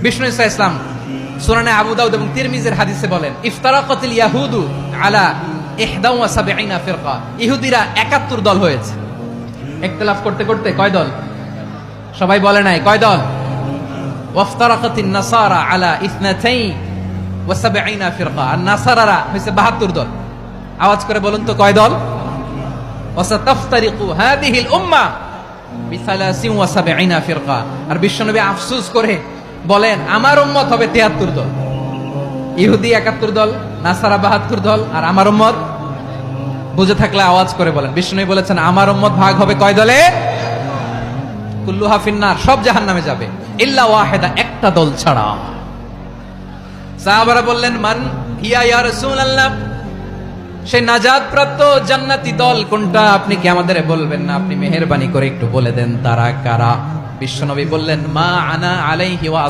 বিষ্ণু ঈসা ইসলাম সুনানে আবু দাউদ এবং তিরমিজির হাদিসে বলেন, ইফতারাকাতিল ইয়াহুদু আলা 71 ফিরকা। ইহুদিরা 71 দল হয়েছে। ইখতিলাফ করতে করতে কয় দল? সবাই বলে নাই কয় দল? ওয়াফতারাকাতিন নাসারা আলা 72 ফিরকা। আর নাসারারা হইছে 72 দল। আওয়াজ করে বলুন তো কয় দল? ওয়াসাতাফতারিকু হাদিহিল উম্মাহ বি73 ফিরকা। আর বিশ্বনবী আফসোস করে বলেন, আমার উম্মত হবে 73 দল। ইহুদি 71 দল, নাসারা 72 দল, আর আমার উম্মত, বুঝে থাকলে আওয়াজ করে বলেন। বিষ্ণু বলেছেন আমার উম্মত ভাগ হবে কয় দলে? কুল্লুহা ফিন্নার, সব জাহান্নামে যাবে, ইল্লা ওয়াহিদা, একটা দল ছাড়া। সাহাবারা বললেন, মান হিয়া ইয়া রাসূলুল্লাহ, সেই নাজাত প্রাপ্ত জান্নাতি দল কোনটা? আপনি কি আমাদের বলবেন না? আপনি মেহেরবানি করে একটু বলে দেন তারা কারা। বিশ্বনবী বললেন, মা আনা আলাইহি ওয়া